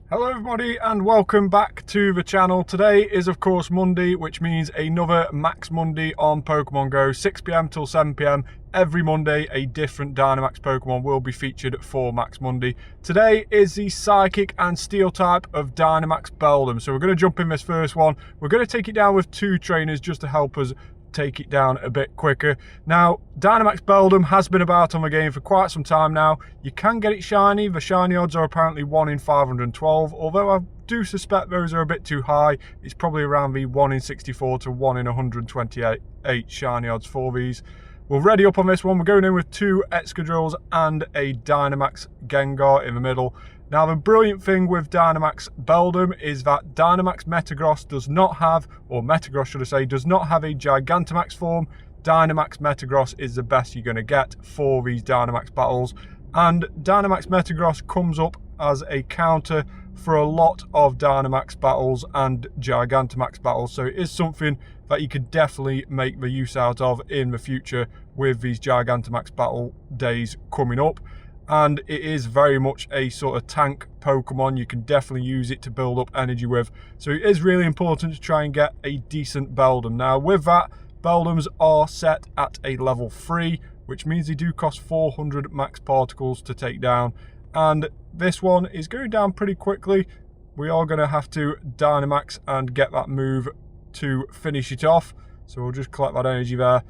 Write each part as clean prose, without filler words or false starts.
Hello everybody and welcome back to the channel. Today is of course Monday, which means another Max Monday on Pokemon GO, 6 PM till 7 PM. Every Monday a different Dynamax Pokemon will be featured for Max Monday. Today is the Psychic and Steel type of Dynamax Beldum. So we're going to jump in this first one. We're going to take it down with two trainers just to help us take it down a bit quicker. Now, Dynamax Beldum has been about on the game for quite some time now. You can get it shiny. The shiny odds are apparently 1 in 512, although I do suspect those are a bit too high. It's probably around the 1 in 64 to 1 in 128 shiny odds for these. We're ready up on this one. We're going in with two Excadrills and a Dynamax Gengar in the middle. Now, the brilliant thing with Dynamax Beldum is that Dynamax Metagross does not have, or Metagross should I say, does not have a Gigantamax form. Dynamax Metagross is the best you're going to get for these Dynamax battles. And Dynamax Metagross comes up as a counter for a lot of Dynamax battles and Gigantamax battles. So it is something that you could definitely make the use out of in the future with these Gigantamax battle days coming up. And it is very much a sort of tank Pokemon. You can definitely use it to build up energy with. So it is really important to try and get a decent Beldum. Now with that, Beldums are set at a level 3, which means they do cost 400 max particles to take down. And this one is going down pretty quickly. We are going to have to Dynamax and get that move to finish it off. So we'll just collect that energy there.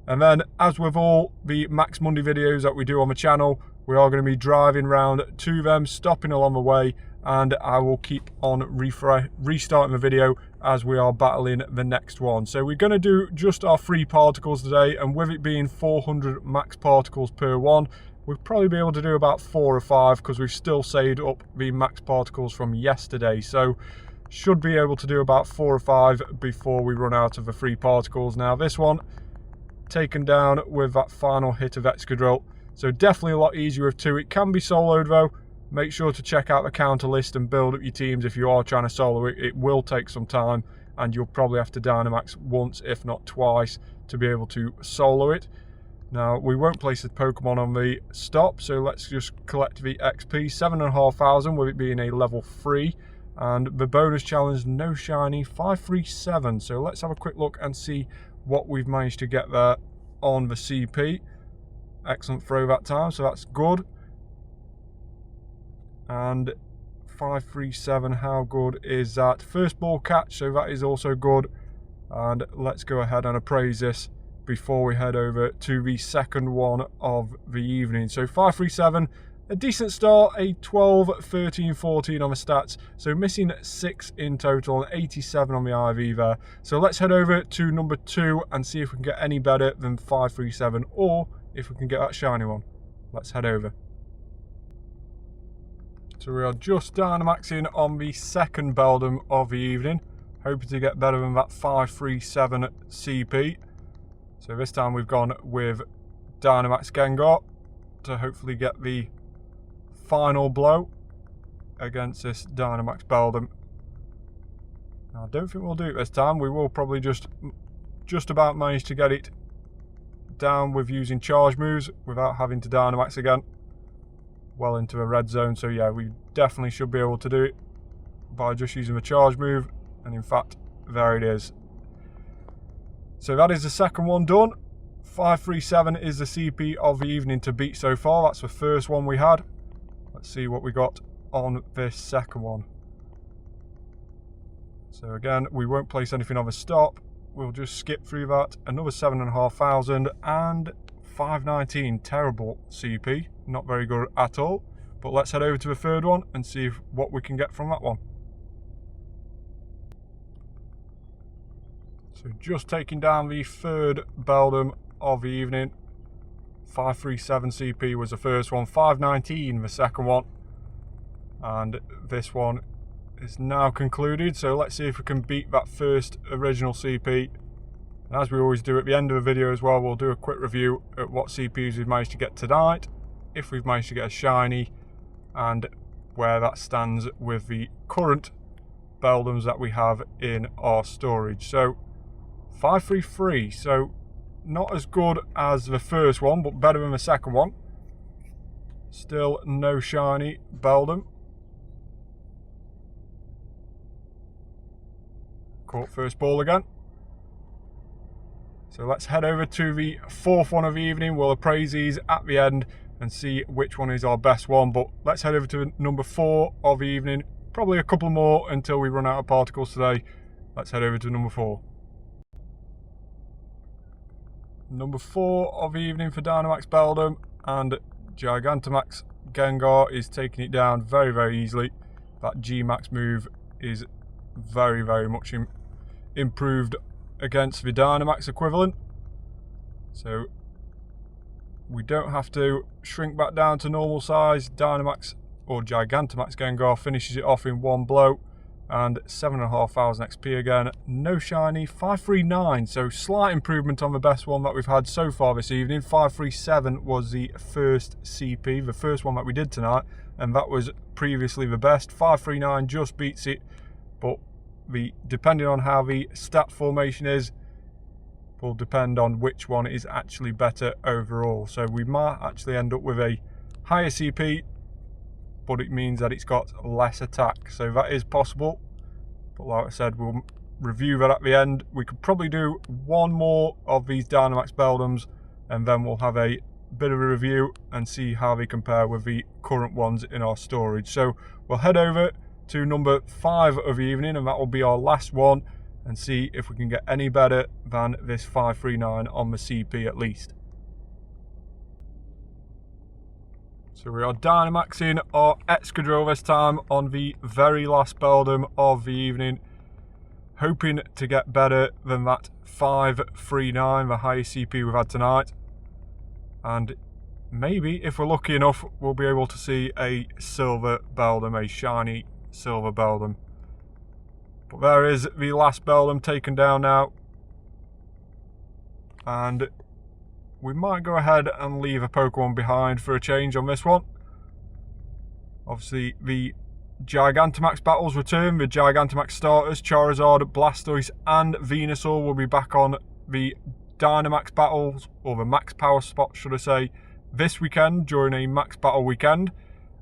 And then, as with all the Max Monday videos that we do on the channel, we are going to be driving round to them, stopping along the way, and I will keep on restarting the video as we are battling the next one. So we're going to do just our 3 particles today, and with it being 400 max particles per one, we'll probably be able to do about 4 or 5 because we've still saved up the max particles from yesterday. So should be able to do about 4 or 5 before we run out of the 3 particles. Now this one taken down with that final hit of Excadrill. So definitely a lot easier with 2. It can be soloed though. Make sure to check out the counter list and build up your teams if you are trying to solo it. It will take some time and you'll probably have to Dynamax once if not twice to be able to solo it. Now we won't place the Pokemon on the stop, so let's just collect the XP, 7,500 with it being a level 3. And the bonus challenge, no shiny, 537. So let's have a quick look and see what we've managed to get there on the CP. Excellent throw that time, so that's good. And 537, how good is that? First ball catch, so that is also good. And let's go ahead and appraise this before we head over to the second one of the evening. So 537, a decent start, a 12, 13, 14 on the stats. So missing 6 in total and 87 on the IV there. So let's head over to number 2 and see if we can get any better than 537 or if we can get that shiny one. Let's head over. So we are just Dynamaxing on the second Beldum of the evening, hoping to get better than that 537 CP. So this time we've gone with Dynamax Gengar to hopefully get the final blow against this Dynamax Beldum. Now, I don't think we'll do it this time. We will probably just about manage to get it down with using charge moves without having to Dynamax again. Well into a red zone, so yeah, we definitely should be able to do it by just using the charge move, and in fact there it is. So that is the second one done. 537 is the CP of the evening to beat so far. That's the first one we had. Let's see what we got on this second one. So again, we won't place anything on the stop. We'll just skip through that. Another 7,500 and 519. Terrible CP. Not very good at all. But let's head over to the third one and see what we can get from that one. So just taking down the third Beldum of the evening. 537 CP was the first one, 519 the second one, and this one is now concluded. So let's see if we can beat that first original CP. And as we always do at the end of the video as well, we'll do a quick review at what CPs we've managed to get tonight, if we've managed to get a shiny, and where that stands with the current Beldums that we have in our storage. So 533, so not as good as the first one, but better than the second one. Still no shiny Beldum. Caught first ball again. So let's head over to the fourth one of the evening. We'll appraise these at the end and see which one is our best one. But let's head over to number 4 of the evening. Probably a couple more until we run out of particles today. Let's head over to number 4. Number 4 of the evening for Dynamax Beldum, and Gigantamax Gengar is taking it down very, very easily. That G-Max move is very, very much improved against the Dynamax equivalent. So we don't have to shrink back down to normal size. Dynamax or Gigantamax Gengar finishes it off in one blow, and 7,500 XP again. No shiny, 539, so slight improvement on the best one that we've had so far this evening. 537 was the first CP, the first one that we did tonight, and that was previously the best. 539 just beats it, but depending on how the stat formation is, will depend on which one is actually better overall. So we might actually end up with a higher CP, but it means that it's got less attack. So that is possible. But like I said, we'll review that at the end. We could probably do one more of these Dynamax Beldums, and then we'll have a bit of a review and see how they compare with the current ones in our storage. So we'll head over to number 5 of the evening, and that will be our last one, and see if we can get any better than this 539 on the CP at least. So we are Dynamaxing our Excadrill this time on the very last Beldum of the evening, hoping to get better than that 539, the highest CP we've had tonight. And maybe, if we're lucky enough, we'll be able to see a silver Beldum, a shiny silver Beldum. But there is the last Beldum taken down now, and we might go ahead and leave a Pokemon behind for a change on this one. Obviously, the Gigantamax battles return. The Gigantamax starters, Charizard, Blastoise and Venusaur, will be back on the Dynamax battles, or the max power spot should I say, this weekend during a max battle weekend.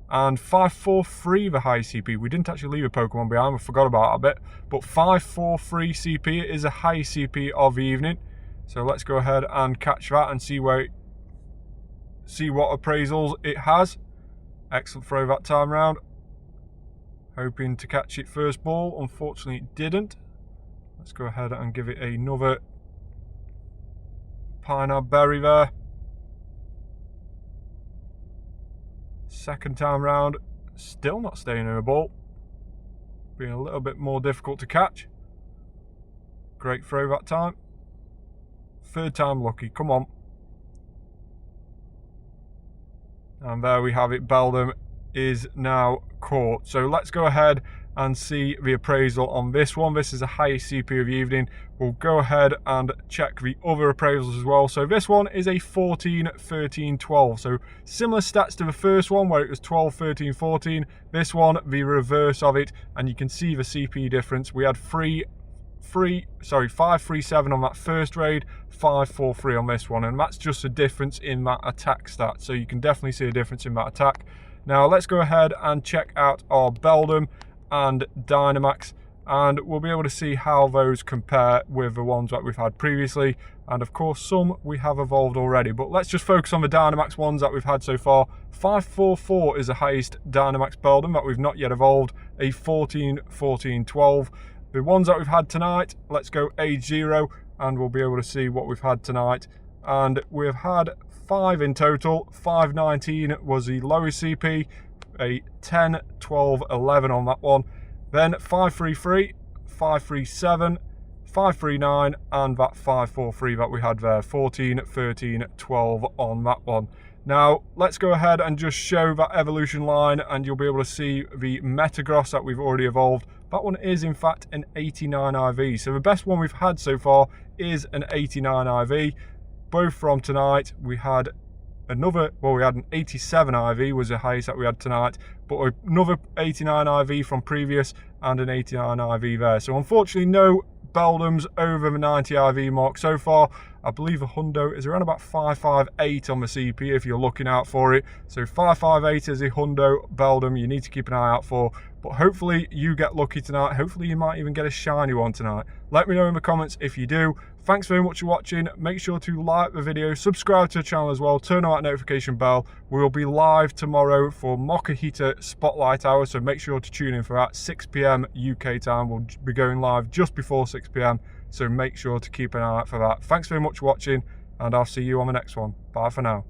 And 543 the high CP. We didn't actually leave a Pokemon behind, we forgot about that bit. But 543 CP is a high CP of the evening. So let's go ahead and catch that and see what appraisals it has. Excellent throw that time round. Hoping to catch it first ball. Unfortunately it didn't. Let's go ahead and give it another Pineapple Berry there. Second time round, still not staying in the ball. Being a little bit more difficult to catch. Great throw that time. Third time lucky, come on. And there we have it, Beldum is now caught. So let's go ahead and see the appraisal on this one. This is the highest CP of the evening. We'll go ahead and check the other appraisals as well. So this one is a 14, 13, 12. So similar stats to the first one where it was 12, 13, 14. This one, the reverse of it, and you can see the CP difference. We had 537 on that first raid, 543 on this one, and that's just a difference in that attack stat. So you can definitely see a difference in that attack. Now let's go ahead and check out our Beldum and Dynamax, and we'll be able to see how those compare with the ones that we've had previously, and of course some we have evolved already. But let's just focus on the Dynamax ones that we've had so far. 544 is the highest Dynamax Beldum that we've not yet evolved, a 14, 14, 12. The ones that we've had tonight, let's go age 0, and we'll be able to see what we've had tonight. And we've had 5 in total. 519 was the lowest CP, a 10, 12, 11 on that one. Then 533, 537, 539, and that 543 that we had there. 14, 13, 12 on that one. Now let's go ahead and just show that evolution line, and you'll be able to see the Metagross that we've already evolved. That one is in fact an 89 IV. So the best one we've had so far is an 89 IV. Both from tonight. We had another, well, we had an 87 IV was the highest that we had tonight, but another 89 IV from previous, and an 89 IV there. So unfortunately no Beldums over the 90 IV mark so far, I believe a hundo is around about 558 on the CP if you're looking out for it. So 558 is a hundo Beldum you need to keep an eye out for. But hopefully you get lucky tonight. Hopefully you might even get a shiny one tonight. Let me know in the comments if you do. Thanks very much for watching. Make sure to like the video, subscribe to the channel as well, turn on that notification bell. We will be live tomorrow for Mokuhita Spotlight Hour, so make sure to tune in for that. 6 PM UK time. We'll be going live just before 6 PM, so make sure to keep an eye out for that. Thanks very much for watching, and I'll see you on the next one. Bye for now.